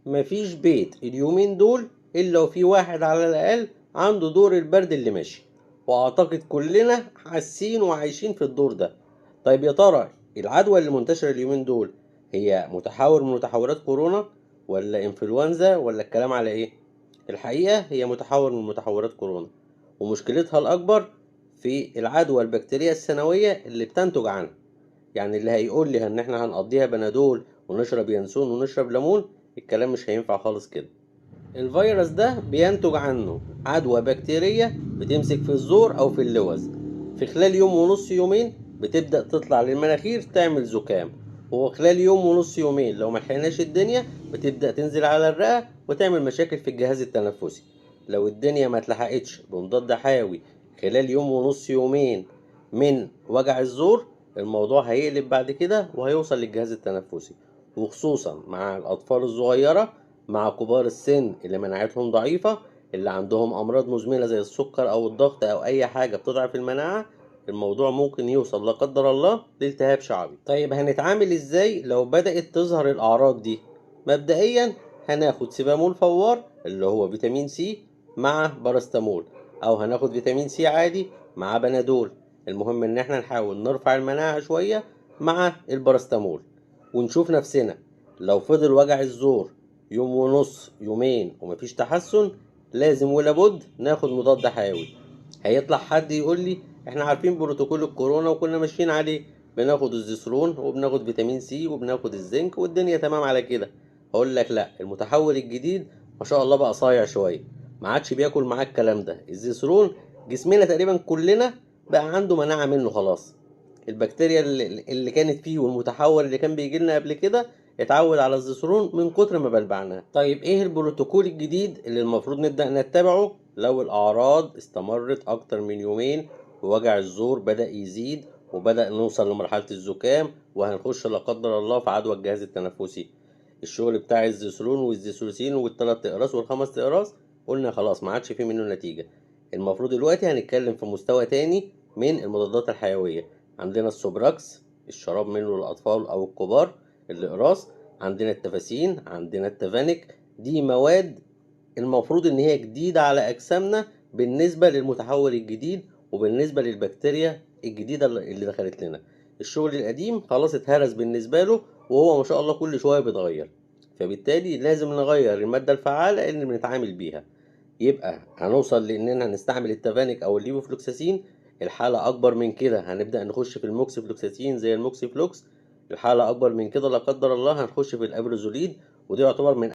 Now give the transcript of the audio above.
مفيش بيت اليومين دول إلا وفي واحد على الأقل عنده دور البرد اللي ماشي، وأعتقد كلنا حاسين وعايشين في الدور ده. طيب يا ترى العدوى اللي منتشرة اليومين دول هي متحور من متحورات كورونا ولا إنفلونزا ولا الكلام على إيه؟ الحقيقة هي متحور من متحورات كورونا، ومشكلتها الأكبر في العدوى البكتيرية الثانوية اللي بتنتج عنها. يعني اللي هيقول لي ان احنا هنقضيها بنادول ونشرب ينسون ونشرب ليمون، الكلام مش هينفع خالص كده. الفيروس ده بينتج عنه عدوى بكتيرية بتمسك في الزور او في اللوز، في خلال يوم ونص يومين بتبدأ تطلع للمناخير تعمل زكام، وخلال يوم ونص يومين لو ملحقناش الدنيا بتبدأ تنزل على الرئة وتعمل مشاكل في الجهاز التنفسي. لو الدنيا ما اتلحقتش بمضاد حيوي خلال يوم ونص يومين من وجع الزور، الموضوع هيقلب بعد كده وهيوصل للجهاز التنفسي، وخصوصا مع الأطفال الصغيرة، مع كبار السن اللي مناعتهم ضعيفة، اللي عندهم أمراض مزمنة زي السكر أو الضغط أو أي حاجة بتضعف المناعة. الموضوع ممكن يوصل لا قدر الله لالتهاب شعبي. طيب هنتعامل إزاي لو بدأت تظهر الأعراض دي؟ مبدئيا هناخد سيبامول فوار اللي هو فيتامين سي مع باراستامول، أو هناخد فيتامين سي عادي مع بنادول. المهم إن احنا نحاول نرفع المناعة شوية مع الباراستامول، ونشوف نفسنا لو فضل وجع الزور يوم ونص يومين ومفيش تحسن، لازم ولابد ناخد مضاد حيوي. هيطلع حد يقول لي احنا عارفين بروتوكول الكورونا وكنا ماشيين عليه، بناخد الزيثرون وبناخد فيتامين سي وبناخد الزنك والدنيا تمام على كده. هقول لك لا، المتحول الجديد ما شاء الله بقى صايع شويه، ما عادش بياكل معاك الكلام ده. الزيثرون جسمنا تقريبا كلنا بقى عنده مناعه منه خلاص. البكتيريا اللي كانت فيه والمتحول اللي كان بيجي لنا قبل كده اتعود على الزيثرون من كتر ما بلبعناه. طيب ايه البروتوكول الجديد اللي المفروض نبدأ نتبعه لو الأعراض استمرت أكتر من يومين ووجع الزور بدأ يزيد وبدأ نوصل لمرحلة الزكام وهنخش لا قدر الله في عدوى الجهاز التنفسي؟ الشغل بتاع الزيثرون والزيثروسين والثلاث اقراص والخمس اقراص قلنا خلاص ما عادش فيه منه نتيجة. المفروض دلوقتي هنتكلم في مستوى تاني من المضادات الحيوية. عندنا السوبراكس، الشراب منه للأطفال أو الكبار، الإقراص، عندنا التفاسين، عندنا التفانيك. دي مواد المفروض إن هي جديدة على أجسامنا بالنسبة للمتحول الجديد وبالنسبة للبكتيريا الجديدة اللي دخلت لنا. الشغل القديم خلاص اتهرس بالنسبة له، وهو ما شاء الله كل شوية بيتغير، فبالتالي لازم نغير المادة الفعالة اللي بنتعامل بيها. يبقى هنوصل لاننا نستعمل التافانيك او الليفوفلوكساسين. الحالة اكبر من كده هنبدأ نخش في الموكسيفلوكساسين زي الموكسيفلوكس. الحالة اكبر من كده لا قدر الله هنخش في الابرازوليد، ودي يعتبر من